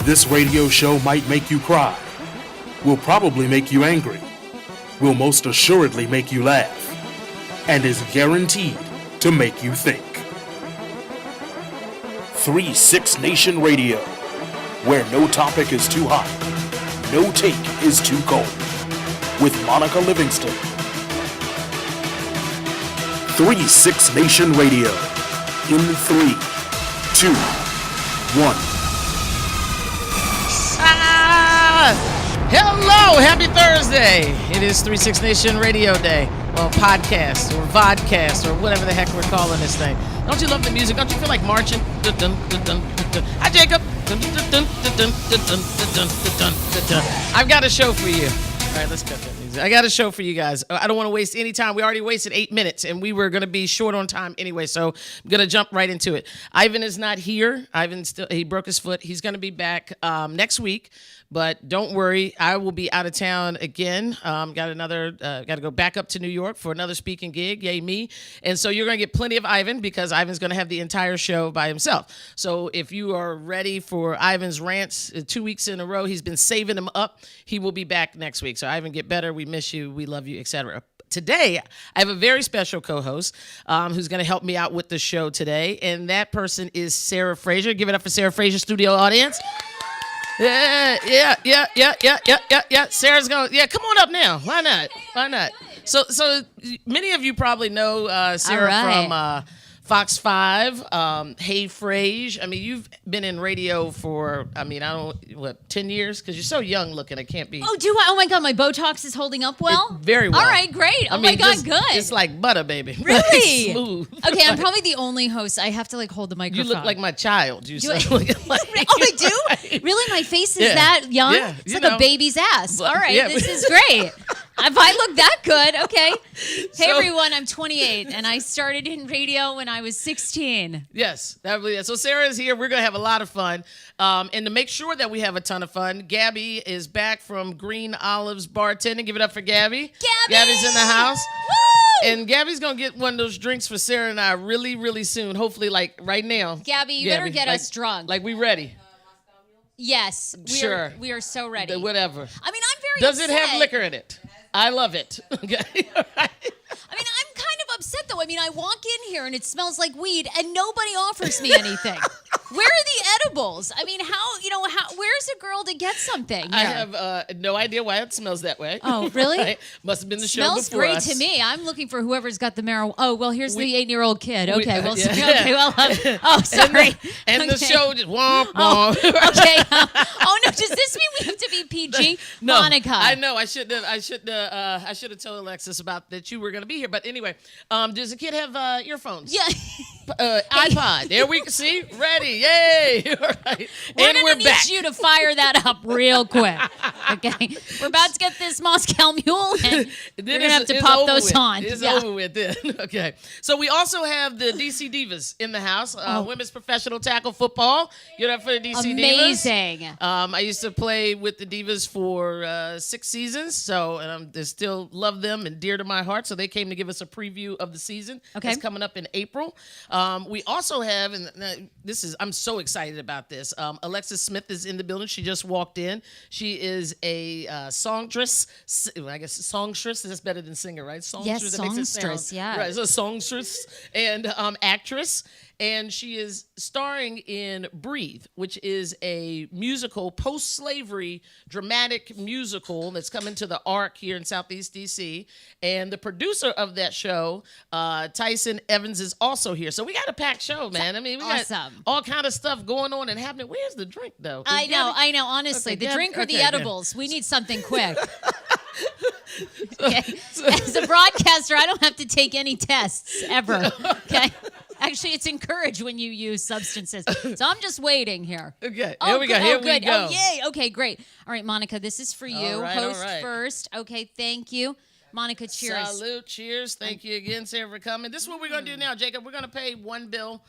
This radio show might make you cry, will probably make you angry, will most assuredly make you laugh, and is guaranteed to make you think. 3-6 Nation Radio, where no topic is too hot, no take is too cold, with Monica Livingston. 3-6 Nation Radio, in 3, 2, 1. Hello, happy Thursday. It is 3-6 Nation Radio Day. Well, podcast or vodcast or whatever the heck we're calling this thing. Don't you love the music? Don't you feel like marching? Dun, dun, dun, dun, dun, dun. Hi, Jacob. Dun, dun, dun, dun, dun, dun, dun, dun, dun, dun, dun. I've got a show for you. All right, let's cut that music. I got a show for you guys. I don't want to waste any time. We already wasted 8 minutes, and we were going to be short on time anyway, so I'm going to jump right into it. Ivan is not here. He broke his foot. He's going to be back next week. But don't worry, I will be out of town again. Got to go back up to New York for another speaking gig. Yay me! And so you're going to get plenty of Ivan because Ivan's going to have the entire show by himself. So if you are ready for Ivan's rants 2 weeks in a row, he's been saving them up. He will be back next week. So Ivan, get better. We miss you. We love you, etc. Today, I have a very special co-host who's going to help me out with the show today, and that person is Sarah Fraser. Give it up for Sarah Fraser, studio audience. Yeah. Sarah's going, come on up now. Why not? So many of you probably know Sarah from Fox 5, Hey Frage. I mean, you've been in radio for, 10 years? Because you're so young looking, it can't be. Oh, do I? Oh, my God, my Botox is holding up well? Very well. All right, great. My God, good. It's like butter, baby. Really? Smooth. Okay, I'm probably the only host. I have to, hold the microphone. You look like my child. Oh, I do? Really? My face is that young? Yeah, it's like a baby's ass. All right, this is great. If I look that good, okay. Hey, everyone, I'm 28, and I started in radio when I was 16. Yes, so Sarah is here. We're going to have a lot of fun. And to make sure that we have a ton of fun, Gabby is back from Green Olives Bartending. Give it up for Gabby. Gabby's in the house. Woo! And Gabby's going to get one of those drinks for Sarah and I really, really soon. Hopefully, like right now. Gabby, you better get us drunk. Like we ready. Yes. We are so ready. Whatever. I mean, I'm very Does upset. it have liquor in it? I love it. Okay. All right. I mean, I'm kind of upset, though. I mean, I walk in here and it smells like weed and nobody offers me anything. Where are the edibles? I mean, where's a girl to get something here? I have no idea why it smells that way. Oh, really? Right? Must have been the show smells before great us. to me. I'm looking for whoever's got the marijuana. Oh, well, here's the 8-year-old kid. Okay, sorry. And the show just womp womp. No, does this mean we have to be PG? No, Monica. I know. I should have told Alexis about that you were going to be here. But anyway, does the kid have earphones? Yeah. iPod. There we see. Ready. Yay. All right. We're and we're need back. You to fire that up real quick. Okay. We're about to get this Moscow Mule and you're going to have to pop those on. It's over with then. Okay. So we also have the DC Divas in the house. Women's professional tackle football. Get up for the DC Divas. Amazing. I used to play with the Divas for 6 seasons. And I still love them and dear to my heart. So they came to give us a preview of the season. Okay. It's coming up in April. We also have, and I'm so excited about this. Alexis Smith is in the building. She just walked in. She is a songstress. I guess songstress. That's better than singer, right? Songstress. Yes, that makes it sound, songstress. Yeah. Right. So songstress and actress. And she is starring in Breathe, which is a musical, post-slavery dramatic musical that's coming to the Arc here in Southeast D.C. And the producer of that show, Tyson Evans, is also here. So we got a packed show, man. I mean, we got all kind of stuff going on and happening. Where's the drink, though? I know. Honestly, the drink or the edibles. We need something quick. Okay. As a broadcaster, I don't have to take any tests ever. Okay. Actually, it's encouraged when you use substances. So I'm just waiting here. Okay. Here we go. Here we go. Oh, yay. Okay, great. All right, Monica, this is for you. Host first. Okay, thank you. Monica, cheers. Salute. Cheers. Thank you again, Sarah, for coming. This is what we're going to do now, Jacob. We're going to pay one bill.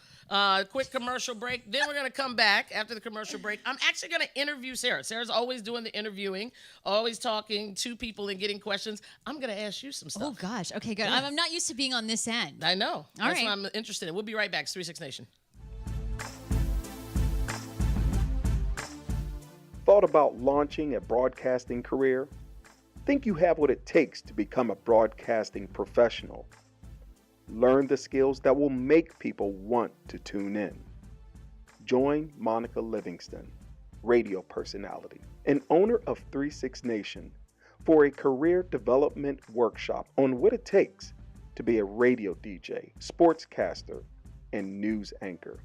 Quick commercial break. Then we're going to come back after the commercial break. I'm actually going to interview Sarah. Sarah's always doing the interviewing, always talking to people and getting questions. I'm going to ask you some stuff. Oh, gosh. Okay, good. Yeah. I'm not used to being on this end. I know. That's what I'm interested in. We'll be right back. 3-6 Nation. thought about launching a broadcasting career? Think you have what it takes to become a broadcasting professional? Learn the skills that will make people want to tune in. Join Monica Livingston, radio personality and owner of 36 Nation, for a career development workshop on what it takes to be a radio DJ, sportscaster, and news anchor.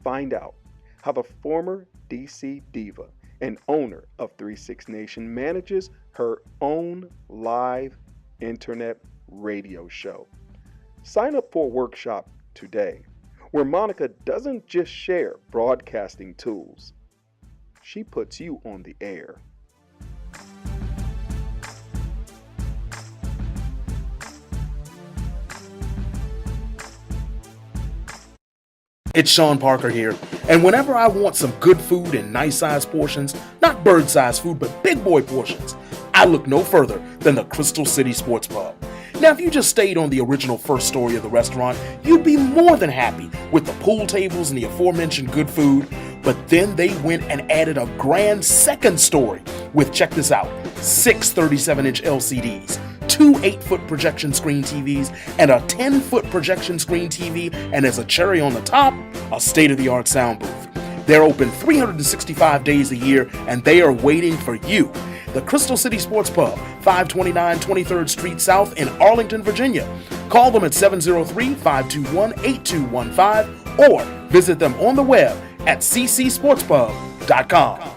Find out how the former DC diva and owner of 36 Nation manages her own live internet radio show. Sign up for a workshop today where Monica doesn't just share broadcasting tools. She puts you on the air. It's Sean Parker here, and whenever I want some good food in nice-sized portions, not bird-sized food, but big boy portions, I look no further than the Crystal City Sports Pub. Now, if you just stayed on the original first story of the restaurant, you'd be more than happy with the pool tables and the aforementioned good food, but then they went and added a grand second story with, check this out, 6 37-inch LCDs, 2 8-foot projection screen TVs, and a 10-foot projection screen TV, and as a cherry on the top, a state-of-the-art sound booth. They're open 365 days a year, and they are waiting for you. The Crystal City Sports Pub, 529 23rd Street South in Arlington, Virginia. Call them at 703-521-8215 or visit them on the web at ccsportspub.com.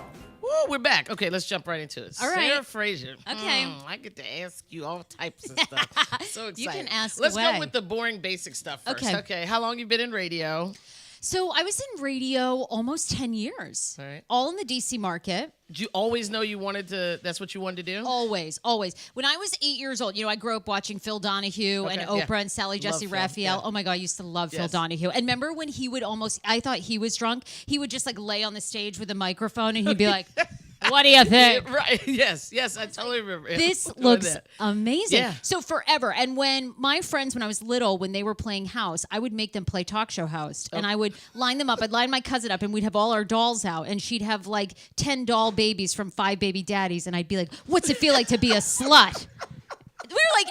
We're back. Okay, let's jump right into it. All right. Sarah Fraser. Okay. I get to ask you all types of stuff. So excited. You can ask Let's away. go with the boring basic stuff first. Okay. How long you been in radio? So I was in radio almost 10 years. All right. All in the DC market. Did you always know you wanted to, that's what you wanted to do? Always. When I was 8 years old, I grew up watching Phil Donahue and Okay, Oprah and Sally Jesse Phil, Raphael. yeah. Oh my God, I used to love Phil Yes. Donahue. And remember when he would I thought he was drunk, he would just like lay on the stage with a microphone and he'd be like, what do you think? Right. Yes. I totally remember. This Doing looks that. amazing. Yeah. So forever. And when my friends, when I was little, when they were playing house, I would make them play talk show host. And I would line them up. I'd line my cousin up and we'd have all our dolls out. And she'd have like 10 doll babies from 5 baby daddies. And I'd be like, what's it feel like to be a slut? We were like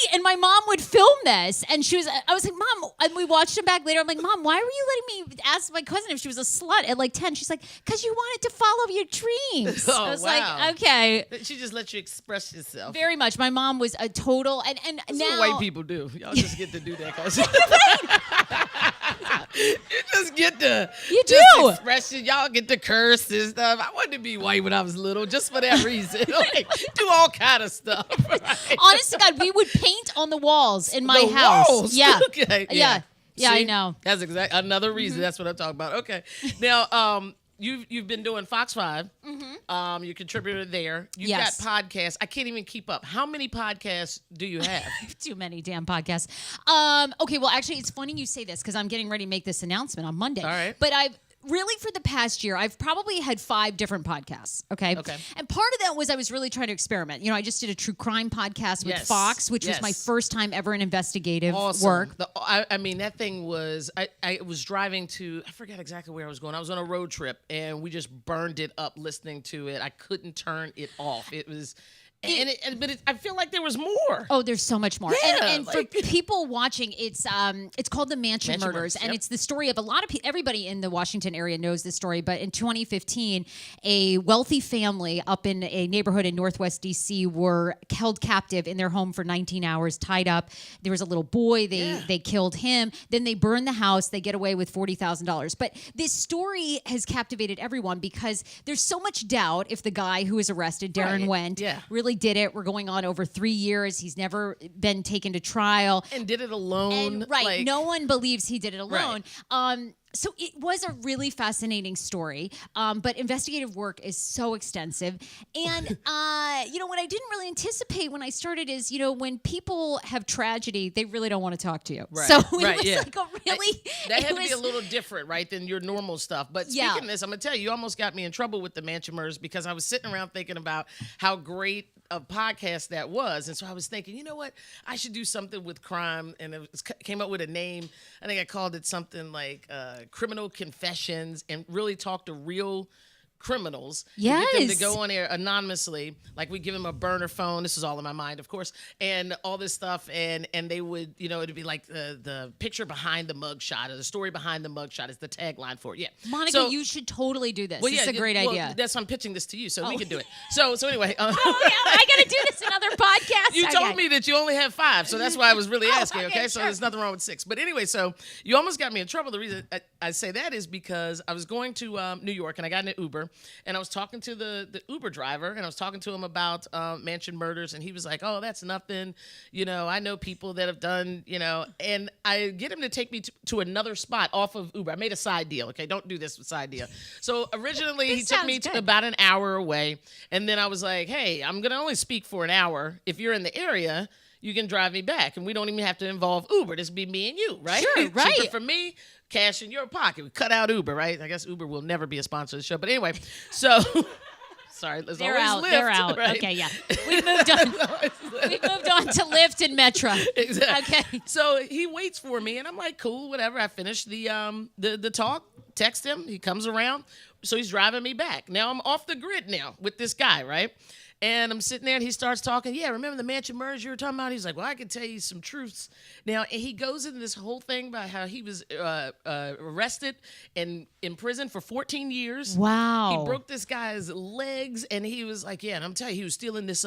8, and my mom would film this, and I was like, Mom, and we watched it back later. I'm like, Mom, why were you letting me ask my cousin if she was a slut at like 10? She's like, because you wanted to follow your dreams. Oh, I was wow. like, okay. She just let you express yourself. Very much. My mom was a total, and That's now what white people do. Y'all just get to do that. You just get to express it. Y'all get to curse and stuff. I wanted to be white when I was little just for that reason. Like, do all kind of stuff. Right? Honest to God, we would paint on the walls in my The house. walls? Yeah. Okay. Yeah. Yeah, I See? know. That's exactly another reason. That's what I'm talking about. Okay. Now, you've been doing Fox 5. You contributed there. You've Yes. got podcasts. I can't even keep up. How many podcasts do you have? Too many damn podcasts. Okay, well, actually, it's funny you say this because I'm getting ready to make this announcement on Monday. All right. But really for the past year, I've probably had 5 different podcasts. Okay. And part of that was I was really trying to experiment. I just did a true crime podcast with Yes. Fox, which was my Yes. first time ever in investigative Awesome. work. I mean, that thing was, I was driving to, I forgot exactly where I was going. I was on a road trip and we just burned it up listening to it. I couldn't turn it off. It was, but I feel like there was more. Oh, there's so much more. Yeah, and for people watching, it's called The Mansion Mansion Murders, Murders, and yep. it's the story of a lot of people. Everybody in the Washington area knows this story, but in 2015, a wealthy family up in a neighborhood in Northwest DC were held captive in their home for 19 hours, tied up. There was a little boy. They killed him. Then they burned the house. They get away with $40,000. But this story has captivated everyone because there's so much doubt if the guy who was arrested, Darren Right. Wendt, Yeah. really did it. We're going on over 3 years. He's never been taken to trial. And did it alone. And no one believes he did it alone. Right. So it was a really fascinating story, but investigative work is so extensive. And, what I didn't really anticipate when I started is, when people have tragedy, they really don't want to talk to you. Right. So it was Right, yeah. like a really... That had it to be was- a little different, right, than your normal stuff. But Yeah. speaking of this, I'm going to tell you, you almost got me in trouble with the Mansion Murders because I was sitting around thinking about how great a podcast that was. And so I was thinking, you know what? I should do something with crime. And came up with a name. I think I called it something like Criminal Confessions, and really talk to real criminals. Yes. To get them to go on air anonymously. Like we give them a burner phone. This is all in my mind, of course, and all this stuff. And they would, it'd be like the picture behind the mugshot or the story behind the mugshot is the tagline for it. Yeah. Monica, So, you should totally do this. well, This is a great idea. That's why I'm pitching this to you, so we can do it. So anyway. Oh, yeah, I got to do this in other podcasts. You told me that you only have 5, so that's why I was really asking, okay? So sure. there's nothing wrong with 6. But anyway, so you almost got me in trouble. The reason I say that is because I was going to New York, and I got in an Uber, and I was talking to the Uber driver, and I was talking to him about mansion murders, and he was like, oh, that's nothing. I know people that have done, and I get him to take me to another spot off of Uber. I made a side deal, okay? Don't do this with side deal. So originally, he took me to about an hour away, and then I was like, hey, I'm going to only speak for an hour. If you're in the area, you can drive me back, and we don't even have to involve Uber. This be me and you, right? Sure, right. Cheaper for me, cash in your pocket. We cut out Uber, right? I guess Uber will never be a sponsor of the show. But anyway, so sorry, there's They're always out. Lyft, They're out. right? Okay, yeah. We've moved on. We've moved on to Lyft and Metro. Exactly. Okay. So he waits for me, and I'm like, cool, whatever. I finish the talk, text him. He comes around, so he's driving me back. Now I'm off the grid now with this guy, right? And I'm sitting there, and he starts talking. Yeah, remember the mansion murders you were talking about? He's like, well, I can tell you some truths. Now, and he goes into this whole thing about how he was arrested and in prison for 14 years. Wow. He broke this guy's legs, and he was like, yeah, and I'm telling you, he was stealing this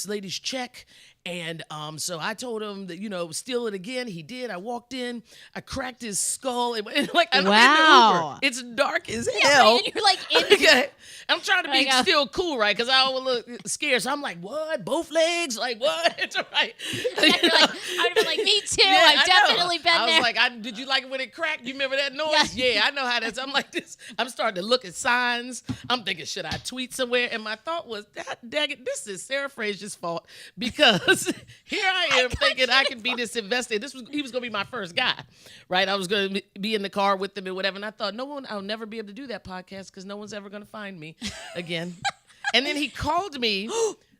lady's check. And so I told him that, steal it again. He did. I walked in. I cracked his skull. And like, I'm in the Uber. It's dark as hell. And you're like, okay. I'm trying to be still cool, right? Because I always look scared. So I'm like, what? Both legs? Like, what? It's all right. I would have been like, me too. Yeah, I've definitely been there. I was like, did you like it when it cracked? You remember that noise? Yeah, I know how that's. I'm like this. I'm starting to look at signs. I'm thinking, should I tweet somewhere? And my thought was, dang it, this is Sarah Frazier's fault because here I am thinking I can be this investor. He was going to be my first guy, right? I was going to be in the car with him and whatever. And I thought, I'll never be able to do that podcast because no one's ever going to find me again. And then he called me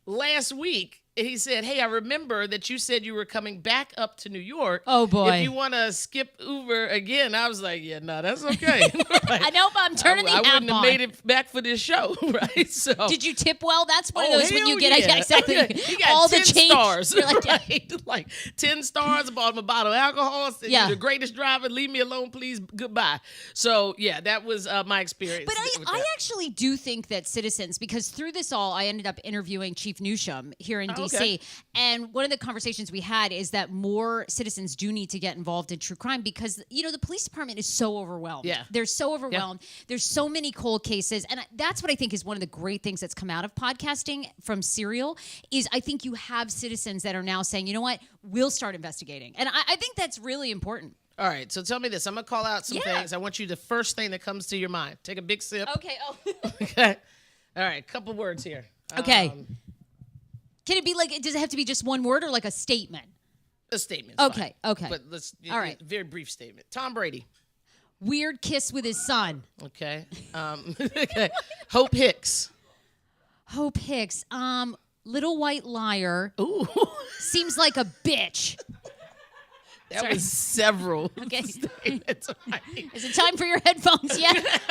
last week. And he said, hey, I remember that you said you were coming back up to New York. Oh, boy. If you want to skip Uber again. I was like, yeah, no, that's okay. I know, but I'm turning the app on. I wouldn't have made it back for this show, right? So did you tip well? That's one of those when you get exactly he got all 10 the change. stars, Like, right? Like 10 stars. I bought him a bottle of alcohol. Said, yeah. You're the greatest driver. Leave me alone, please. Goodbye. So, yeah, that was my experience. But I actually do think that citizens, because through this all, I ended up interviewing Chief Newsham here in D.C., okay. And one of the conversations we had is that more citizens do need to get involved in true crime because, the police department is so overwhelmed. Yeah. They're so overwhelmed. Yeah. There's so many cold cases. And that's what I think is one of the great things that's come out of podcasting from Serial is I think you have citizens that are now saying, you know what, we'll start investigating. And I think that's really important. All right, so tell me this. I'm going to call out some things. I want you the first thing that comes to your mind. Take a big sip. Okay. Oh. Okay. All right, couple words here. Okay. Can it be does it have to be just one word or like a statement? A statement. Okay, fine. Okay. But let's, all right. Very brief statement. Tom Brady. Weird kiss with his son. Okay. Okay. Hope Hicks. Hope Hicks. Little white liar. Ooh. Seems like a bitch. That was several. Okay. Statements. Is it time for your headphones yet?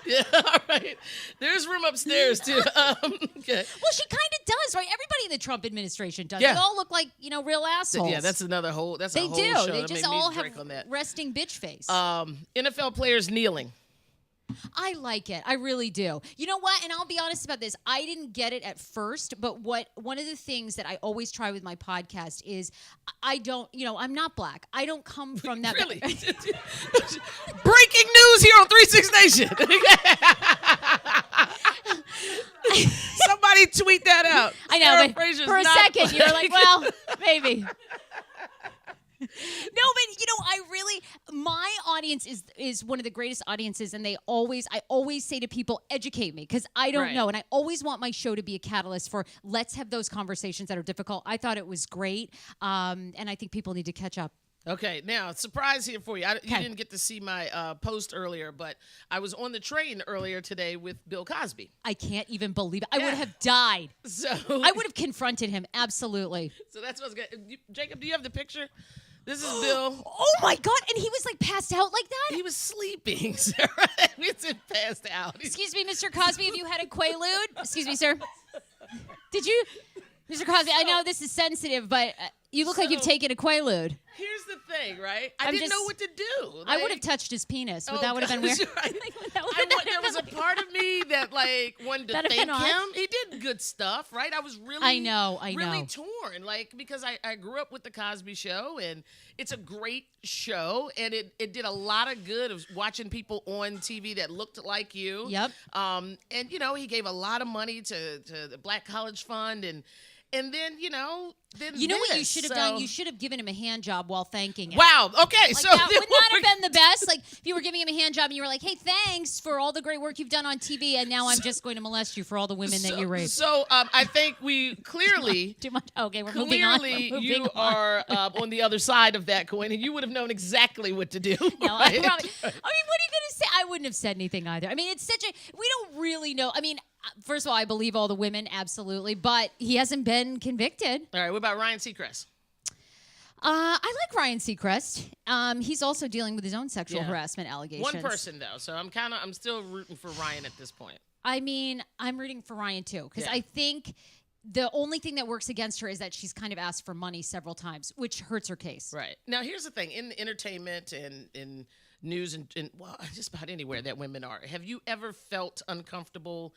Yeah, all right. There's room upstairs, too. Okay. Well, she kind of does, right? Everybody in the Trump administration does. Yeah. They all look like, real assholes. Yeah, that's another whole, that's they a whole do. show. They That just made me all drink have on that. resting bitch face. NFL players kneeling. I like it. I really do. You know what? And I'll be honest about this. I didn't get it at first, but one of the things that I always try with my podcast is I don't, I'm not black. I don't come from that. Really? Breaking news here on 36 Nation. Somebody tweet that out. I know, but for a second, you're like, well, maybe. No, but my audience is one of the greatest audiences, and I always say to people, educate me, because I don't know, and I always want my show to be a catalyst for let's have those conversations that are difficult. I thought it was great, and I think people need to catch up. Okay, now, surprise here for you. You didn't get to see my post earlier, but I was on the train earlier today with Bill Cosby. I can't even believe it. I would have died. So I would have confronted him, absolutely. So that's what's good. Jacob, do you have the picture? This is Bill. Oh my God! And he was like passed out like that. He was sleeping, Sarah. He wasn't passed out. Excuse me, Mr. Cosby, have you had a Quaalude? Excuse me, sir. Did you, Mr. Cosby? I know this is sensitive, but you look like you've taken a Quaalude. Here's the thing, right? I didn't know what to do. Like, I would have touched his penis, but that would have been weird. Right. There was a part of me that wanted to thank him. He did good stuff, right? I was really, I know, really torn, because I grew up with the Cosby Show, and it's a great show, and it did a lot of good of watching people on TV that looked like you. Yep. And he gave a lot of money to the Black College Fund, and then then what you should have done? You should have given him a hand job while thanking him. Wow. Okay. So that would not have been the best. Like if you were giving him a hand job and you were like, "Hey, thanks for all the great work you've done on TV, and now I'm just going to molest you for all the women that you raped." So I think we clearly too much. Okay, we're moving on. You are on the other side of that coin, and you would have known exactly what to do. No, right? I mean, what are you going to say? I wouldn't have said anything either. I mean, it's such a we don't really know. I mean. First of all, I believe all the women, absolutely, but he hasn't been convicted. All right, what about Ryan Seacrest? I like Ryan Seacrest. He's also dealing with his own sexual harassment allegations. One person though, so I'm still rooting for Ryan at this point. I mean, I'm rooting for Ryan too, because I think the only thing that works against her is that she's kind of asked for money several times, which hurts her case. Right. Now, here's the thing: in entertainment and in news and just about anywhere that women are. Have you ever felt uncomfortable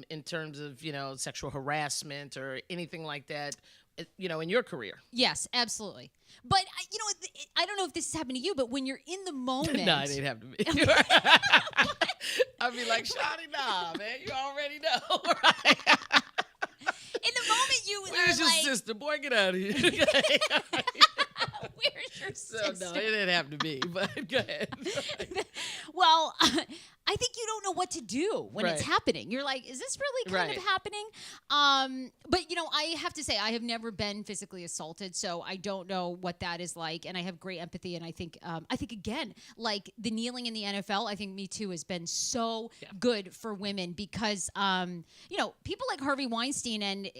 in terms of, sexual harassment or anything like that, in your career? Yes, absolutely. But, I don't know if this has happened to you, but when you're in the moment. No, it didn't happen to me. I'd be like, Shawty, nah, man, you already know, right? In the moment you Where's your sister? Boy, get out of here. Where's your sister? No, it didn't happen to me, but go ahead. Well, I think you don't know what to do when it's happening. You're like, is this really kind of happening? But, I have to say, I have never been physically assaulted, so I don't know what that is like, and I have great empathy, and I think again, like the kneeling in the NFL, I think Me Too has been so good for women because, people like Harvey Weinstein and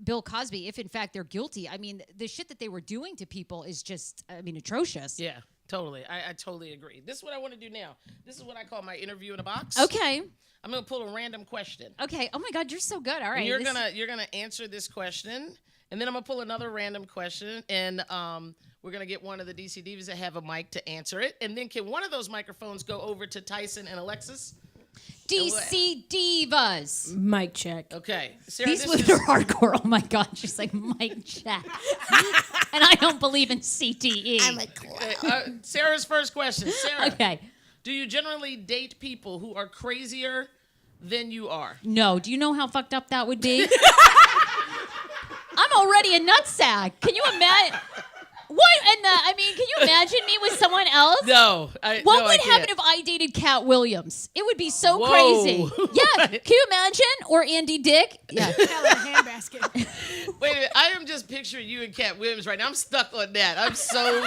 Bill Cosby, if in fact they're guilty, I mean, the shit that they were doing to people is just, atrocious. Yeah. Totally. I totally agree. This is what I want to do now. This is what I call my interview in a box. Okay. I'm going to pull a random question. Okay. Oh my God, you're so good. All right. And you're gonna answer this question, and then I'm going to pull another random question, and we're going to get one of the DC Divas that have a mic to answer it. And then can one of those microphones go over to Tyson and Alexis? DC Divas. Mic check. Okay. Sarah, these women are hardcore. Oh my God. She's like, mic check. And I don't believe in CTE. I'm a clown. Sarah's first question. Sarah. Okay. Do you generally date people who are crazier than you are? No. Do you know how fucked up that would be? I'm already a nutsack. Can you imagine? What? And can you imagine me with someone else? No. What would happen if I dated Cat Williams? It would be so crazy. Yeah. Can you imagine? Or Andy Dick? Yeah. Handbasket. Wait a minute. I am just picturing you and Cat Williams right now. I'm stuck on that. I'm so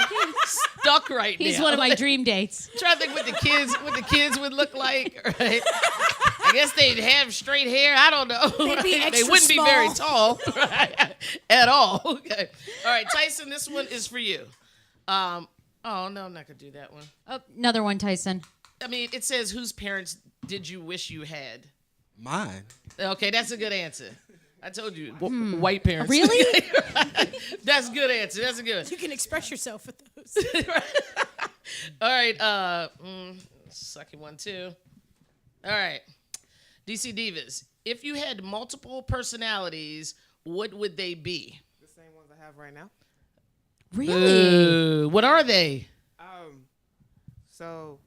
stuck right now. He's one of my dream dates. I'm trying to think what the kids would look like. Right? I guess they'd have straight hair. I don't know. They wouldn't be very tall, right? At all. Okay. All right, Tyson. This one is for you. Oh no, I'm not gonna do that one. Oh, another one, Tyson. I mean, it says, whose parents did you wish you had? Mine. Okay, that's a good answer. I told you, white parents. Really? That's a good answer. That's a good. You can express yourself with those. All right. Sucky one too. All right. DC Divas. If you had multiple personalities, what would they be? The same ones I have right now. Really? What are they? So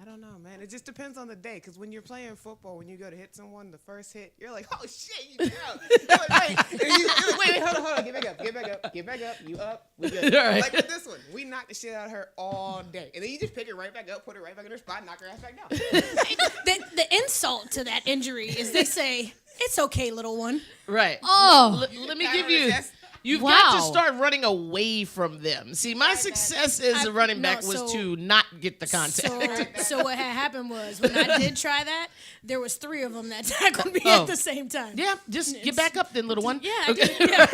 I don't know, man. It just depends on the day. Because when you're playing football, when you go to hit someone, the first hit, you're like, oh shit, you get out. You're like, wait, hold on, get back up, you up, we good. All right. Like with this one, we knocked the shit out of her all day, and then you just pick it right back up, put it right back in her spot, knock her ass back down. The insult to that injury is they say, it's okay, little one. Right. Oh. Let me give you. You've got to Wow. start running away from them. See, my success as a running back was to not get the contact. So what had happened was when I did try that, there was 3 of them that tackled me Oh. at the same time. Yeah, just get back up then, little one. Yeah, yeah.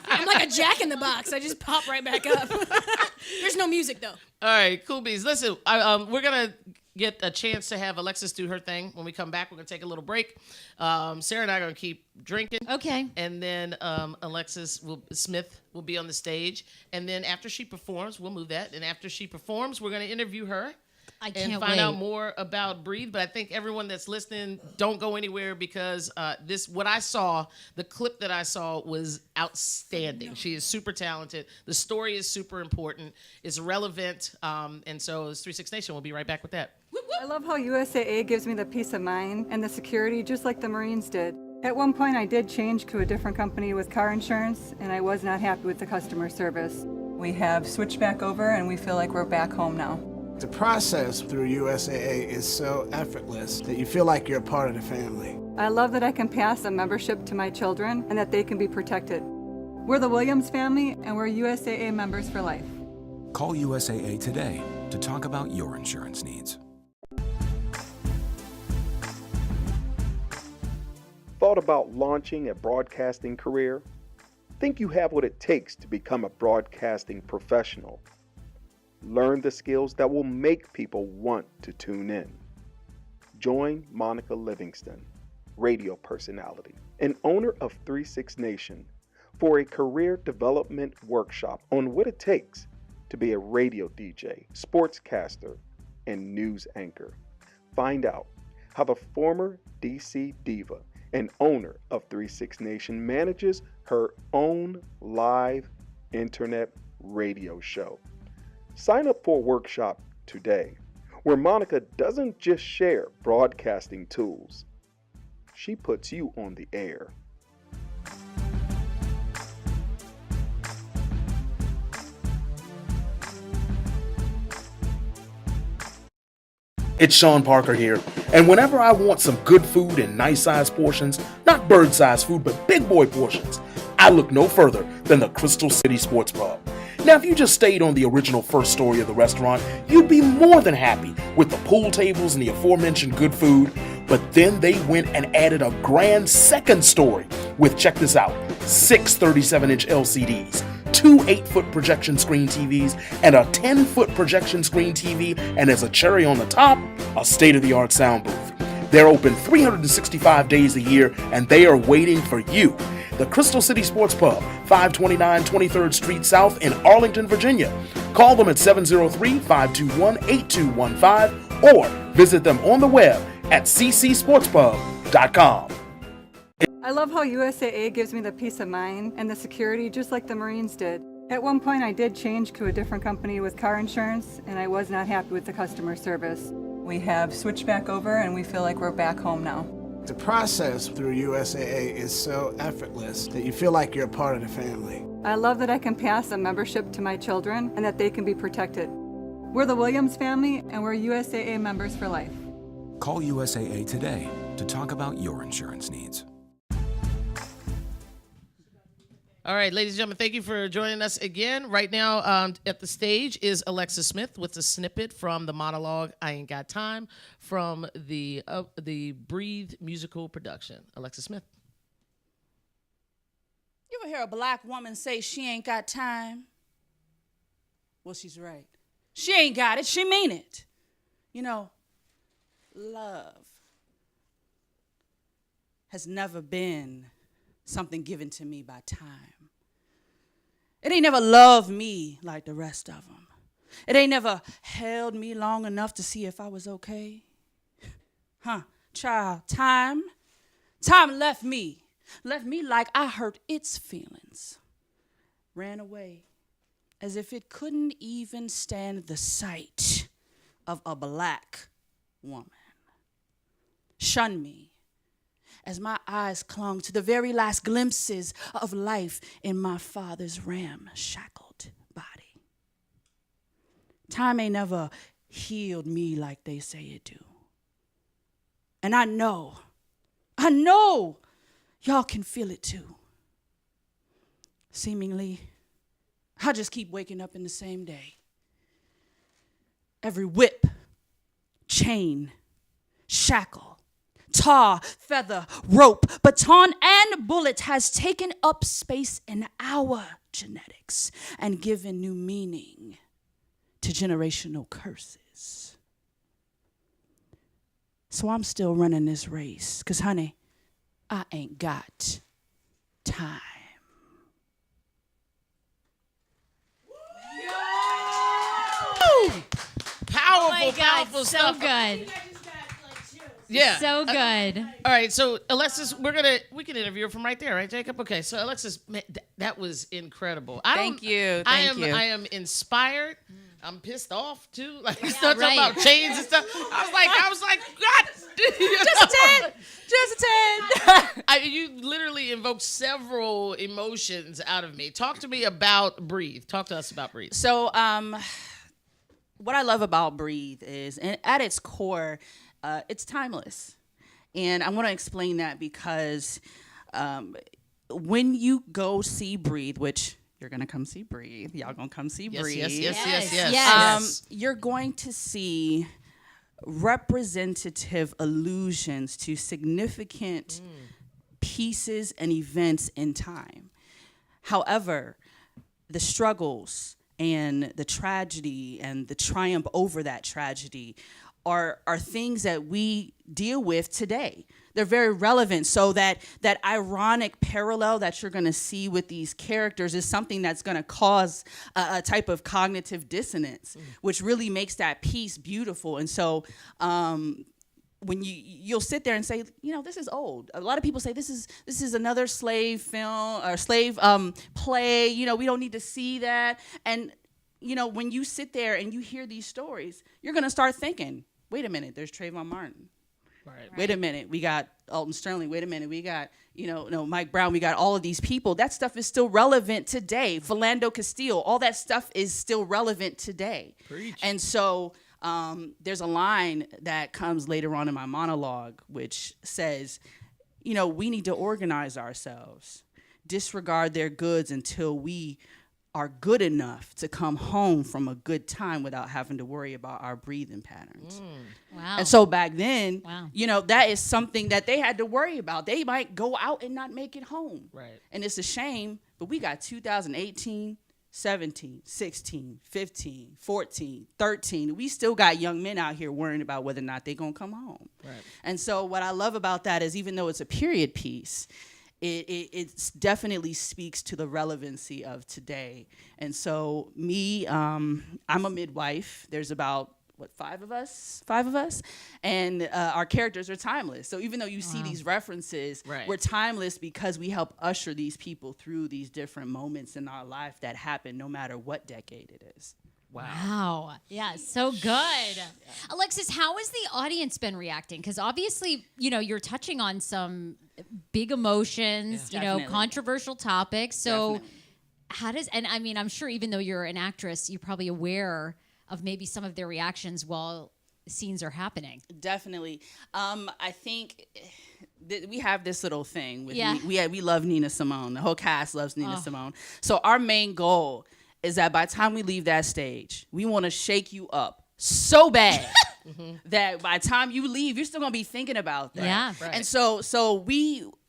I'm like a jack in the box. I just pop right back up. There's no music though. All right, cool beans. Listen, we're going to get a chance to have Alexis do her thing. When we come back, we're going to take a little break. Sarah and I are going to keep drinking. Okay. And then Alexis Smith will be on the stage. And then after she performs, we'll move that. And after she performs, we're going to interview her. I And can't find wait. out more about Breathe. But I think everyone that's listening, don't go anywhere because what I saw, the clip that I saw was outstanding. She is super talented. The story is super important. It's relevant. And so it's 36 Nation. We'll be right back with that. I love how USAA gives me the peace of mind and the security just like the Marines did. At one point I did change to a different company with car insurance and I was not happy with the customer service. We have switched back over and we feel like we're back home now. The process through USAA is so effortless that you feel like you're a part of the family. I love that I can pass a membership to my children and that they can be protected. We're the Williams family and we're USAA members for life. Call USAA today to talk about your insurance needs. Thought about launching a broadcasting career? Think you have what it takes to become a broadcasting professional? Learn the skills that will make people want to tune in. Join Monica Livingston, radio personality and owner of 36 Nation, for a career development workshop on what it takes to be a radio DJ, sportscaster, and news anchor. Find out how the former DC diva and owner of 36 Nation manages her own live internet radio show. Sign up for a workshop today where Monica doesn't just share broadcasting tools, she puts you on the air. It's Sean Parker here, and whenever I want some good food in nice-sized portions, not bird-sized food, but big boy portions, I look no further than the Crystal City Sports Pub. Now, if you just stayed on the original first story of the restaurant, you'd be more than happy with the pool tables and the aforementioned good food, but then they went and added a grand second story with, check this out, 6 37-inch LCDs, 2 8-foot projection screen TVs, and a 10-foot projection screen TV, and as a cherry on the top, a state-of-the-art sound booth. They're open 365 days a year, and they are waiting for you. The Crystal City Sports Pub, 529 23rd Street South in Arlington, Virginia. Call them at 703-521-8215 or visit them on the web at ccsportspub.com. I love how USAA gives me the peace of mind and the security just like the Marines did. At one point I did change to a different company with car insurance and I was not happy with the customer service. We have switched back over and we feel like we're back home now. The process through USAA is so effortless that you feel like you're a part of the family. I love that I can pass a membership to my children and that they can be protected. We're the Williams family and we're USAA members for life. Call USAA today to talk about your insurance needs. All right, ladies and gentlemen, thank you for joining us again. Right now at the stage is Alexis Smith with a snippet from the monologue I Ain't Got Time from the Breathe musical production. Alexis Smith. You ever hear a black woman say she ain't got time? Well, she's right. She ain't got it. She mean it. You know, love has never been something given to me by time. It ain't never loved me like the rest of them. It ain't never held me long enough to see if I was okay. Child, time left me like I hurt its feelings. Ran away as if it couldn't even stand the sight of a black woman. Shunned me as my eyes clung to the very last glimpses of life in my father's ramshackled body. Time ain't never healed me like they say it do. And I know y'all can feel it too. seemingly, I just keep waking up in the same day. Every whip, chain, shackle, tar, feather, rope, baton, and bullet has taken up space in our genetics and given new meaning to generational curses. So I'm still running this race, because, honey, I ain't got time. Powerful, Oh my God, powerful so stuff. good. Yeah. So good. All right, so Alexis, we can interview her from right there, right, Jacob? Okay, so Alexis, man, that was incredible. Thank you. I Thank you. am inspired. I'm pissed off too. Like he's Yeah, talking right. about chains and stuff. I was like, God, Just a 10. you literally invoked several emotions out of me. Talk to me about Breathe. Talk to us about Breathe. So, what I love about Breathe is, and at its core, it's timeless. And I want to explain that because when you go see Breathe, which you're going to come see Breathe, y'all going to come see Breathe. Yes. You're going to see representative allusions to significant pieces and events in time. However, the struggles and the tragedy and the triumph over that tragedy are things that we deal with today. They're very relevant. So that ironic parallel that you're going to see with these characters is something that's going to cause a type of cognitive dissonance, which really makes that piece beautiful. And so when you'll sit there and say, this is old. A lot of people say this is another slave film or slave play. We don't need to see that. And when you sit there and you hear these stories, you're going to start thinking, wait a minute, there's Trayvon Martin. Right. Wait a minute, we got Alton Sterling. Wait a minute, we got, Mike Brown. We got all of these people. That stuff is still relevant today. Philando Castile, all that stuff is still relevant today. Preach. And so there's a line that comes later on in my monologue, which says, we need to organize ourselves, disregard their goods until we are good enough to come home from a good time without having to worry about our breathing patterns. Wow. And so back then, Wow. That is something that they had to worry about. They might go out and not make it home. Right. And it's a shame, but we got 2018, 17, 16, 15, 14, 13. We still got young men out here worrying about whether or not they're going to come home. Right. And so what I love about that is even though it's a period piece, it definitely speaks to the relevancy of today. And so me, I'm a midwife. There's about, five of us? And our characters are timeless. So even though you see these references, we're timeless because we help usher these people through these different moments in our life that happen no matter what decade it is. Wow. Yeah, so good. Alexis, how has the audience been reacting? Because obviously, you're touching on some big emotions, Definitely. controversial topics. So Definitely. I'm sure even though you're an actress, you're probably aware of maybe some of their reactions while scenes are happening. Definitely. I think we have this little thing with Yeah. we love Nina Simone. The whole cast loves Nina Simone. So our main goal is that by the time we leave that stage, we want to shake you up so bad that by the time you leave, you're still gonna be thinking about that. Yeah. Right. And so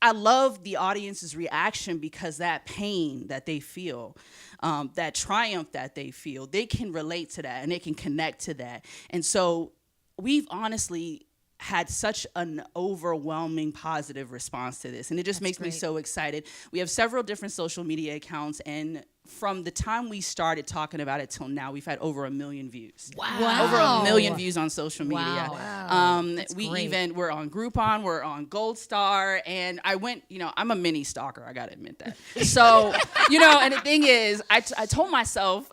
I love the audience's reaction because that pain that they feel, that triumph that they feel, they can relate to that and they can connect to that. And so we've honestly had such an overwhelming positive response to this. And it just makes me so excited. We have several different social media accounts, and from the time we started talking about it till now, we've had over 1 million views. Wow. Over 1 million views on social media. Wow. We're on Groupon, we're on Gold Star, and I went, I'm a mini stalker, I gotta admit that. So, and the thing is, I told myself,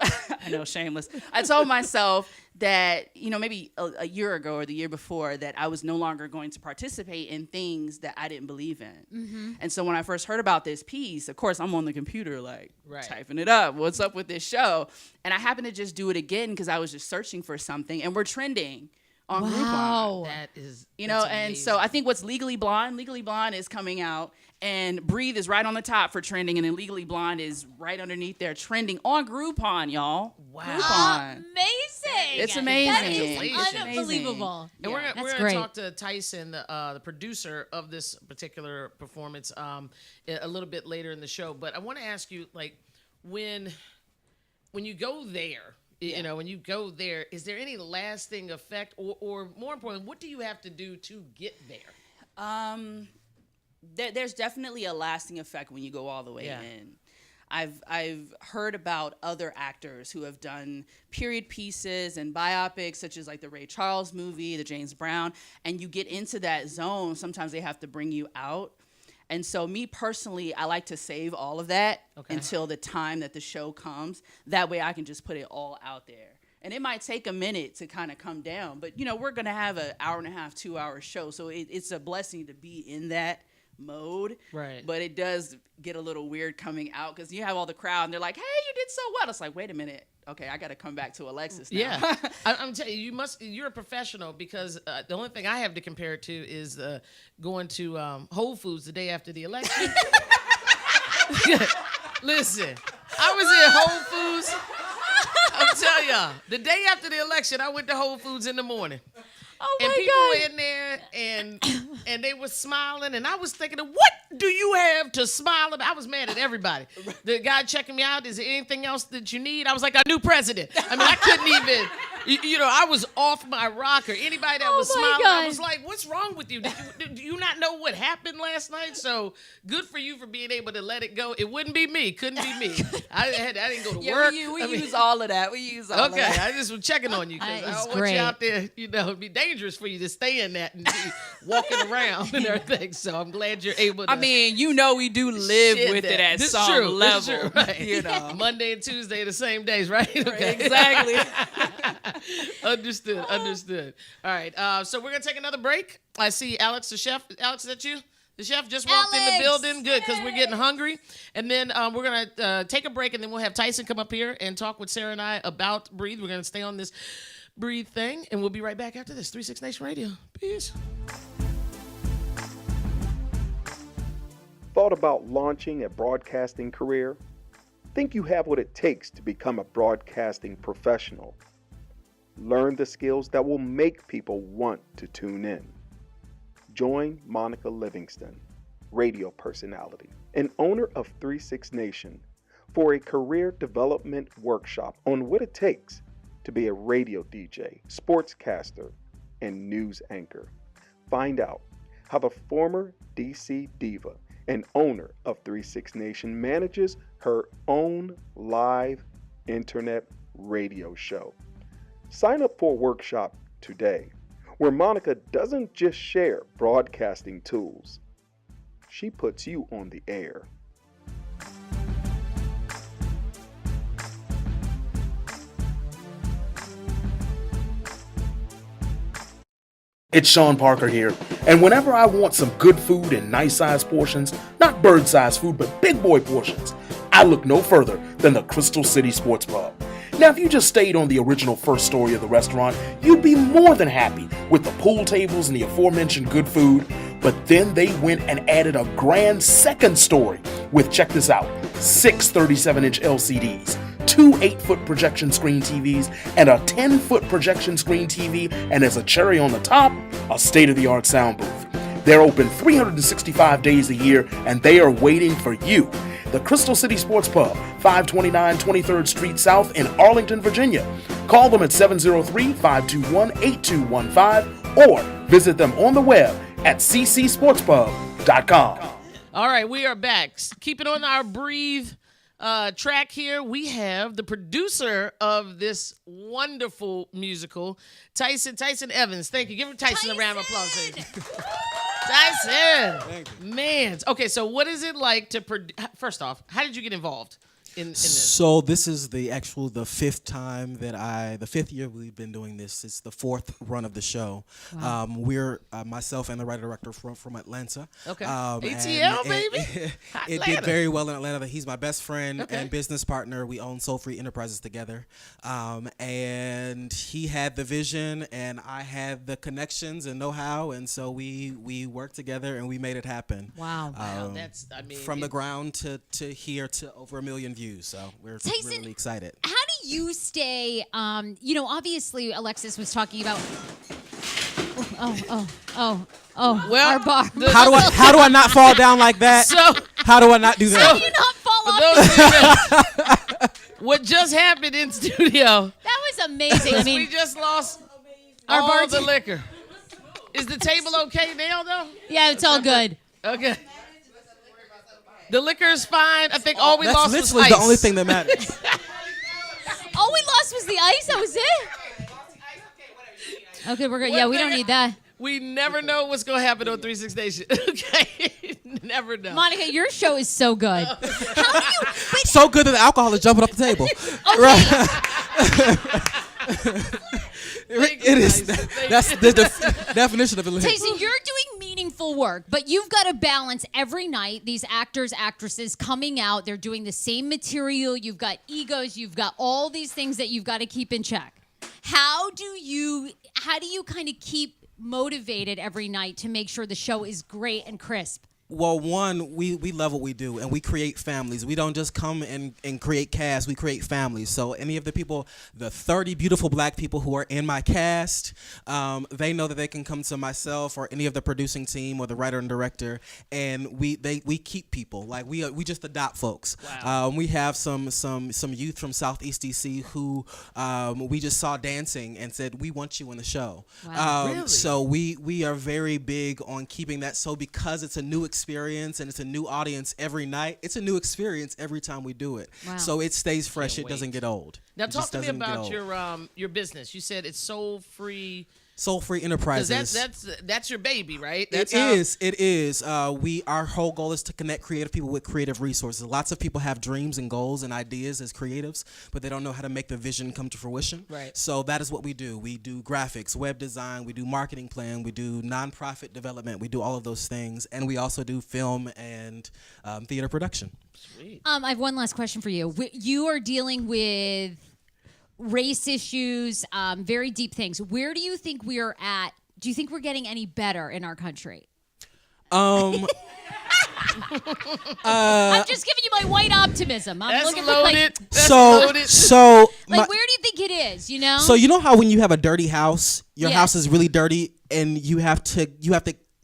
I know, shameless, I told myself that, maybe a year ago or the year before that I was no longer going to participate in things that I didn't believe in. Mm-hmm. And so when I first heard about this piece, of course, I'm on the computer typing it up. What's up with this show? And I happened to just do it again because I was just searching for something, and we're trending on Groupon. That is, And so I think what's Legally Blonde is coming out, And Breathe is right on the top for trending, and then Legally Blonde is right underneath there trending on Groupon, y'all. Wow. Groupon. Amazing. It's amazing. That is It's unbelievable. And we're That's going to great. talk to Tyson, the producer of this particular performance, a little bit later in the show. But I want to ask you, like, when you go there, you know, when you go there, is there any lasting effect, or more importantly, what do you have to do to get there? There's definitely a lasting effect when you go all the way in. I've heard about other actors who have done period pieces and biopics, such as like the Ray Charles movie, the James Brown, and you get into that zone. Sometimes they have to bring you out. And so me personally, I like to save all of that until the time that the show comes. That way I can just put it all out there. And it might take a minute to kind of come down, but you know, we're going to have an hour and a half, 2 hour show. So it's a blessing to be in that mode. Right. But it does get a little weird coming out because you have all the crowd and they're like, hey, you did so well. It's like, wait a minute. Okay, I got to come back to Alexis now. Yeah. I'm telling you, you're a professional because the only thing I have to compare it to is going to Whole Foods the day after the election. Listen, I was in Whole Foods. I'm telling y'all, the day after the election, I went to Whole Foods in the morning. Oh and my people God. were in there and they were smiling and I was thinking, what do you have to smile about? I was mad at everybody. The guy checking me out, is there anything else that you need? I was like, our new president. I mean, I couldn't even, you know, I was off my rocker. Anybody that was smiling, I was like, what's wrong with you? Do you not know what happened last night? So good for you for being able to let it go. It wouldn't be me. Couldn't be me. I didn't go to work. We use all of that. We use all of that. Okay, I just was checking on you because I don't want you out there, you know, it'd be dangerous for you to stay in that and be walking around and everything. So I'm glad you're able to. I mean, you know, we do live with it at this some true. level. This true, right? You know, Monday and Tuesday the same days, right? Okay. Exactly. Understood. All right. So we're gonna take another break. I see Alex, the chef. Alex, is that you? The chef just walked in the building. Good, because we're getting hungry. And then we're going to take a break, and then we'll have Tyson come up here and talk with Sarah and I about Breathe. We're going to stay on this Breathe thing, and we'll be right back after this. 36 Nation Radio. Peace. Thought about launching a broadcasting career? Think you have what it takes to become a broadcasting professional? Learn the skills that will make people want to tune in. Join Monica Livingston, radio personality and owner of 36 Nation, for a career development workshop on what it takes to be a radio DJ, sportscaster, and news anchor. Find out how the former DC diva and owner of 36 Nation manages her own live internet radio show. Sign up for a workshop today, where Monica doesn't just share broadcasting tools, she puts you on the air. It's Sean Parker here, and whenever I want some good food in nice-sized portions, not bird-sized food, but big boy portions, I look no further than the Crystal City Sports Pub. Now, if you just stayed on the original first story of the restaurant, you'd be more than happy with the pool tables and the aforementioned good food, but then they went and added a grand second story with, check this out, 6 37-inch LCDs, 2 8-foot projection screen TVs, and a 10-foot projection screen TV, and as a cherry on the top, a state-of-the-art sound booth. They're open 365 days a year, and they are waiting for you. The Crystal City Sports Pub, 529 23rd Street South in Arlington, Virginia. Call them at 703-521-8215 or visit them on the web at ccsportspub.com. All right, we are back. Keeping on our Breathe track here, we have the producer of this wonderful musical, Tyson Evans. Thank you. Give Tyson a round of applause. Tyson. Man. Okay, so what is it like to produce? First off, how did you get involved? in this? So this is the fifth year we've been doing this. It's the fourth run of the show. Wow. We're myself and the writer-director from Atlanta. Okay. And ATL, baby. It did very well in Atlanta. He's my best friend Okay. and business partner. We own Soul Free Enterprises together. And he had the vision, and I had the connections and know-how, and so we worked together and we made it happen. Wow. That's, I mean, from the ground to here to over 1 million views. So we're really excited. How do you stay? Obviously Alexis was talking about. Well, our bar. How do I not fall down like that? So how do I not do that? How do you not fall off? What just happened in studio? That was amazing. I mean, we just lost our all the liquor. Is the table okay now, though? Yeah, it's all good. Okay. The liquor is fine. I think all we lost was ice. That's literally the only thing that matters. All we lost was the ice. That was it. Okay, we're good. Yeah, we don't need that. We never know what's going to happen on 36 Nation. Okay? Never know. Monica, your show is so good. How do you... Wait, so good that the alcohol is jumping off the table. It is. That's the definition of it. Tyson, you're doing meaningful work, but you've got to balance every night these actors, actresses coming out. They're doing the same material. You've got egos. You've got all these things that you've got to keep in check. How do you kind of keep motivated every night to make sure the show is great and crisp? Well, one, we love what we do, and we create families. We don't just come and create casts, we create families. So any of the people, the 30 beautiful black people who are in my cast, they know that they can come to myself or any of the producing team or the writer and director, and we keep people. Like we just adopt folks. Wow. We have some youth from Southeast DC who we just saw dancing and said, we want you in the show. Wow. Really? So we are very big on keeping that. So because it's a new experience and it's a new audience every night, it's a new experience every time we do it. Wow. So it stays fresh. Can't It doesn't get old. Now It talk just to me doesn't get about old. your business. You said it's Soul Free. Soul Free Enterprises. That's your baby, right? It is. Our whole goal is to connect creative people with creative resources. Lots of people have dreams and goals and ideas as creatives, but they don't know how to make the vision come to fruition. Right. So that is what we do. We do graphics, web design, we do marketing plan, we do nonprofit development, we do all of those things, and we also do film and theater production. Sweet. I have one last question for you. You are dealing with race issues, very deep things. Where do you think we are at? Do you think we're getting any better in our country? Uh, I'm just giving you my white optimism. I'm That's looking loaded. for That's So loaded. where do you think it is? You know. So you know how when you have a dirty house, your Yes. house is really dirty, and you have to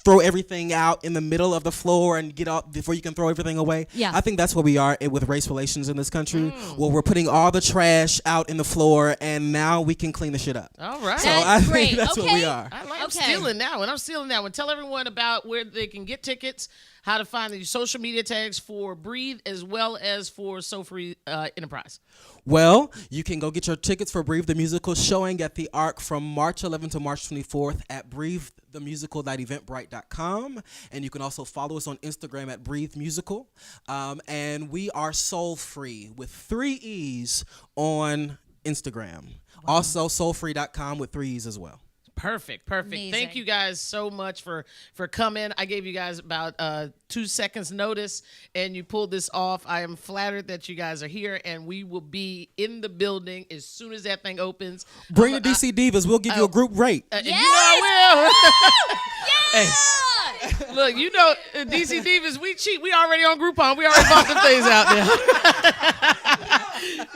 throw everything out in the middle of the floor and get out before you can throw everything away. Yeah. I think that's where we are with race relations in this country, where we're putting all the trash out in the floor, and now we can clean the shit up. All right. So I great. think that's what we are. I'm stealing that one. I'm stealing that one. Tell everyone about where they can get tickets, how to find the social media tags for Breathe as well as for Soul Free Enterprise. Well, you can go get your tickets for Breathe the Musical showing at the Arc from March 11th to March 24th at breathethemusical.eventbrite.com. And you can also follow us on Instagram at Breathe Musical. And we are Soul Free with 3 E's on Instagram. Wow. Also soulfree.com with 3 E's as well. Perfect. Amazing. Thank you guys so much for coming. I gave you guys about 2 seconds notice, and you pulled this off. I am flattered that you guys are here, and we will be in the building as soon as that thing opens. Bring the DC Divas. We'll give you a group rate. You know I will. Yeah! Hey, look, you know, DC Divas, we cheat. We already on Groupon. We already bought them things out there.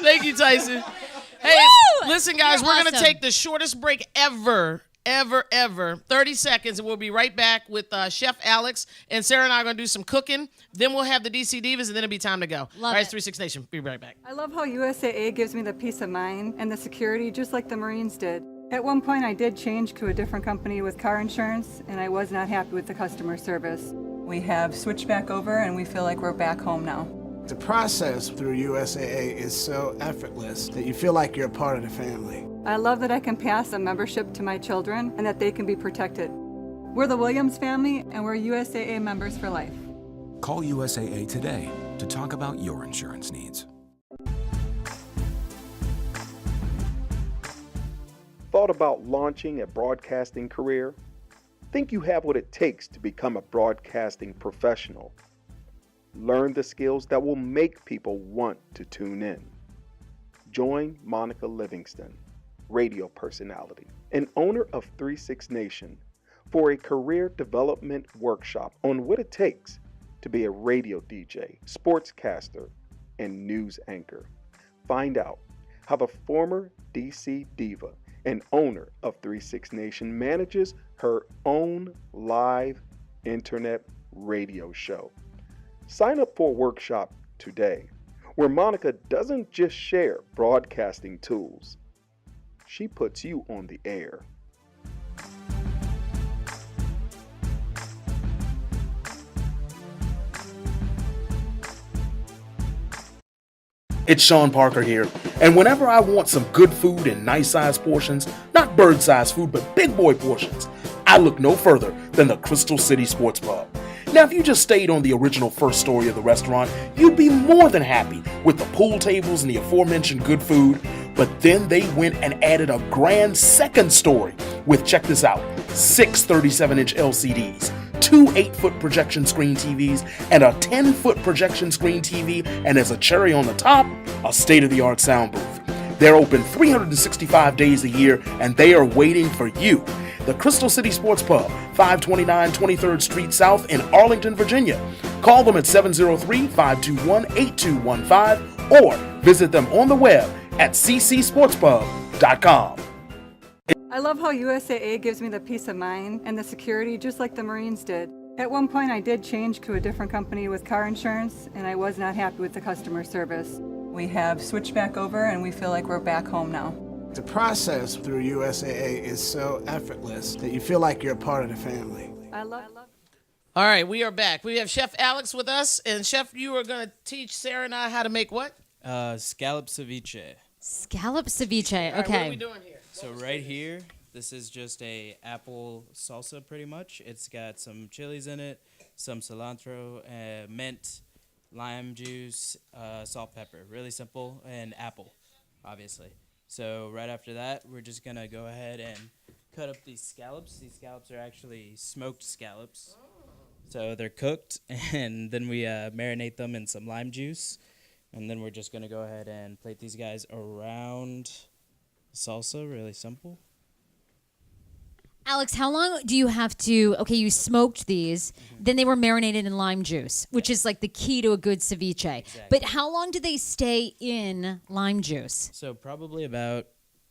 Thank you, Tyson. Hey, Woo! listen, guys, You're we're going to awesome. take the shortest break ever. 30 seconds, and we'll be right back with Chef Alex, and Sarah and I are going to do some cooking. Then we'll have the DC Divas, and then it'll be time to go. All right, it's 36 Nation. Be right back. I love how USAA gives me the peace of mind and the security just like the Marines did. At one point I did change to a different company with car insurance, and I was not happy with the customer service. We have switched back over and we feel like we're back home now. The process through USAA is so effortless that you feel like you're a part of the family. I love that I can pass a membership to my children and that they can be protected. We're the Williams family, and we're USAA members for life. Call USAA today to talk about your insurance needs. thought about launching a broadcasting career? Think you have what it takes to become a broadcasting professional? Learn the skills that will make people want to tune in. Join Monica Livingston, radio personality and owner of 36 Nation, for a career development workshop on what it takes to be a radio DJ, sportscaster, and news anchor. Find out how the former DC diva and owner of 36 Nation manages her own live internet radio show. Sign up for a workshop today where Monica doesn't just share broadcasting tools, she puts you on the air. It's Sean Parker here, and whenever I want some good food in nice-sized portions, not bird-sized food, but big boy portions, I look no further than the Crystal City Sports Pub. Now, if you just stayed on the original first story of the restaurant, you'd be more than happy with the pool tables and the aforementioned good food, but then they went and added a grand second story with, check this out, 6 37-inch LCDs, 2 8-foot projection screen TVs, and a 10-foot projection screen TV, and as a cherry on the top, a state-of-the-art sound booth. They're open 365 days a year, and they are waiting for you. The Crystal City Sports Pub, 529 23rd Street South in Arlington, Virginia. Call them at 703-521-8215 or visit them on the web at ccsportspub.com. I love how USAA gives me the peace of mind and the security just like the Marines did. At one point I did change to a different company with car insurance and I was not happy with the customer service. We have switched back over and we feel like we're back home now. The process through USAA is so effortless that you feel like you're a part of the family. I love All right, we are back. We have Chef Alex with us, and Chef, you are going to teach Sarah and I how to make what? Scallop ceviche. Scallop ceviche. All right, Okay. what are we doing here? So right here, this is just a apple salsa pretty much. It's got some chilies in it, some cilantro, mint, lime juice, salt, pepper. Really simple, and apple, obviously. So right after that, we're just going to go ahead and cut up these scallops. These scallops are actually smoked scallops. So they're cooked, and then we marinate them in some lime juice. And then we're just going to go ahead and plate these guys around salsa. Really simple. Alex, how long do you have to, okay, you smoked these, then they were marinated in lime juice, which is like the key to a good ceviche. Exactly. But how long do they stay in lime juice? So probably about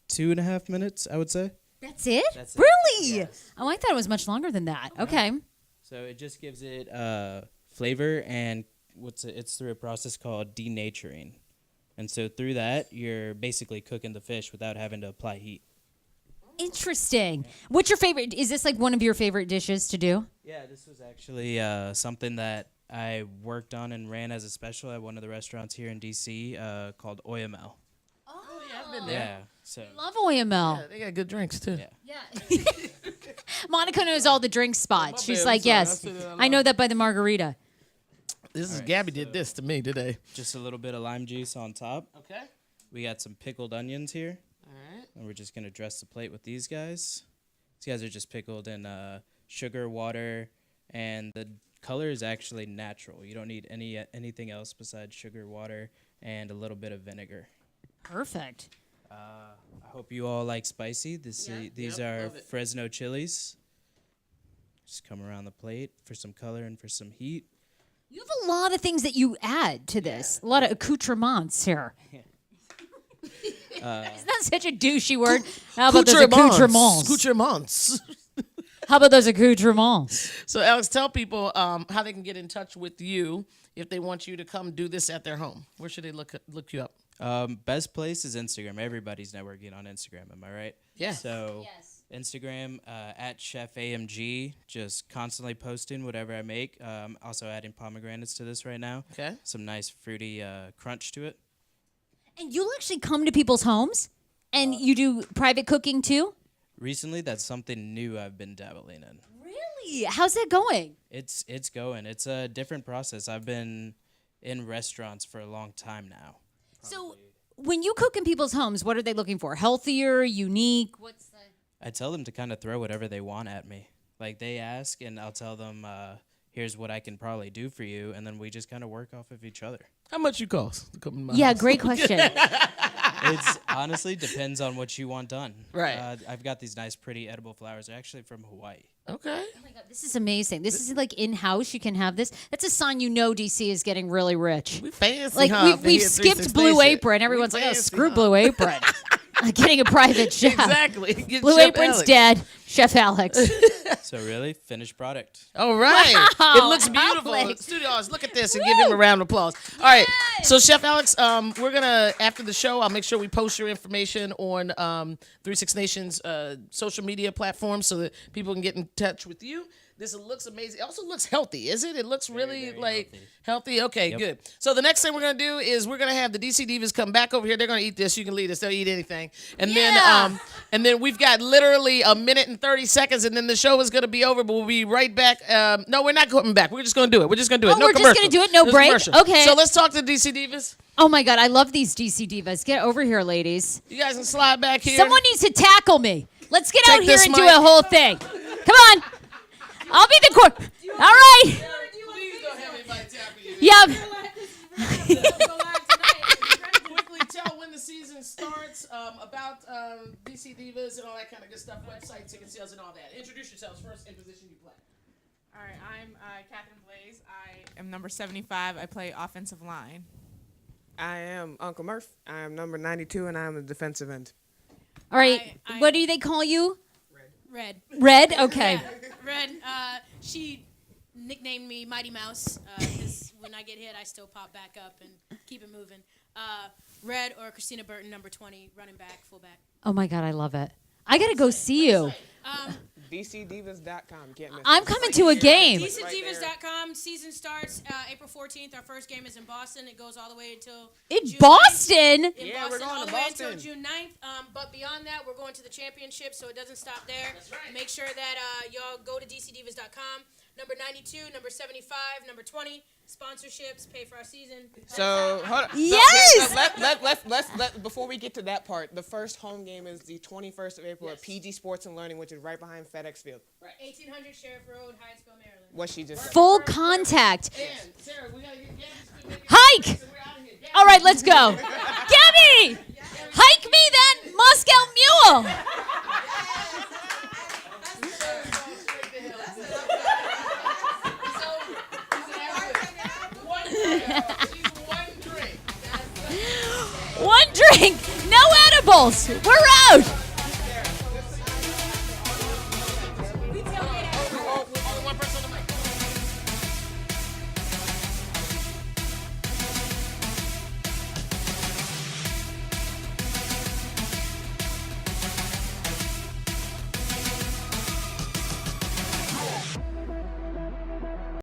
2.5 minutes, I would say. That's it? That's it. Really? Yes. Oh, I thought it was much longer than that. Okay. So it just gives it flavor, and it's through a process called denaturing. And so through that, you're basically cooking the fish without having to apply heat. Interesting. What's your favorite? Is this like one of your favorite dishes to do? Yeah, this was actually something that I worked on and ran as a special at one of the restaurants here in D.C. Called Oyamel. Oh, yeah, I've been there. Yeah, so Love Oyamel. Yeah, they got good drinks, too. yeah. Monica knows all the drink spots. my She's bad, like, I'm sorry. yes, I said that out I know that by the margarita. This is All right, Gabby did this to me today. Just a little bit of lime juice on top. Okay. We got some pickled onions here. All right. And we're just going to dress the plate with these guys. These guys are just pickled in sugar, water, and the color is actually natural. You don't need anything else besides sugar, water, and a little bit of vinegar. Perfect. I hope you all like spicy. These are love it. Fresno chilies. Just come around the plate for some color and for some heat. You have a lot of things that you add to this. A lot of accoutrements here. Isn't that such a douchey word? How about those accoutrements? Accoutrements. How about those accoutrements? So, Alex, tell people how they can get in touch with you if they want you to come do this at their home. Where should they look you up? Best place is Instagram. Everybody's networking on Instagram. Am I right? Yeah. So Yes. Instagram at Chef AMG, just constantly posting whatever I make. Also adding pomegranates to this right now. Okay. Some nice fruity crunch to it. And you'll actually come to people's homes and you do private cooking too? Recently, that's something new I've been dabbling in. Really? How's that going? It's going. It's a different process. I've been in restaurants for a long time now. So when you cook in people's homes, what are they looking for? Healthier, unique? What's the I tell them to kind of throw whatever they want at me. Like they ask, and I'll tell them, here's what I can probably do for you, and then we just kind of work off of each other. How much you cost to come to my Yeah, house? great question. It's honestly depends on what you want done. Right. I've got these nice, pretty edible flowers. They're actually from Hawaii. Okay. Oh my God, this is amazing. This is like in-house. You can have this. That's a sign you know DC is getting really rich. We fancy, Like huh? we've skipped Blue Apron. Everyone's like, oh, screw Blue Apron. Getting a private chef. Exactly. Get Blue Chef Apron's Alex. dead. Chef Alex. So really, finished product. All right. Wow, It looks beautiful. Alex. Studios, look at this and give him a round of applause. All right. So, Chef Alex, we're going to, after the show, I'll make sure we post your information on 36 Nations social media platforms so that people can get in touch with you. This looks amazing. It also looks healthy, is it? It looks really healthy. Okay, Yep. good. So the next thing we're gonna do is we're gonna have the DC Divas come back over here. They're gonna eat this. You can lead us. They'll eat anything. And then we've got literally a minute and 30 seconds, and then the show is gonna be over. But we'll be right back. No, we're not coming back. We're just gonna do it. We're just gonna do it. Oh, No we're just commercial. gonna do it? No break? commercial. Okay. So let's talk to DC Divas. Oh my God, I love these DC divas. Get over here, ladies. You guys can slide back here. Someone needs to tackle me. Let's get Take out here this and do mic. a whole thing. Come on. I'll be the court. All right. Please don't have anybody tackle you. Yep. Quickly tell when the season starts, about DC Divas and all that kind of good stuff, website, ticket sales, and all that. Introduce yourselves first and position you play. All right, I'm Catherine Blaze. I am number 75. I play offensive line. I am Uncle Murph. I am number 92, and I am a defensive end. All right. What do they call you? Red. Red? Okay. Red. She nicknamed me Mighty Mouse because when I get hit, I still pop back up and keep it moving. Red or Christina Burton, number 20, running back, fullback. Oh my God, I love it. I gotta go see you. DCDivas.com. Can't miss I'm it. coming to a game. DCDivas.com. Season starts April 14th. Our first game is in Boston. It goes all the way until In June Boston? 9th. Yeah, we're going all to the way Boston. until June 9th. But beyond that, we're going to the championship, so it doesn't stop there. That's right. Make sure that y'all go to DCDivas.com. Number 92, number 75, number 20. Sponsorships, pay for our season. So, hold on. Yes! Let's before we get to that part, the first home game is the 21st of April at PG Sports and Learning, which is right behind FedEx Field. Right. 1800 Sheriff Road, Hyattsville, Maryland. What she just said. Full contact. And Sarah, we gotta get Gabby. Hike! All right, let's go. Gabby! Hike me that Moscow mule! One drink, no edibles. We're out.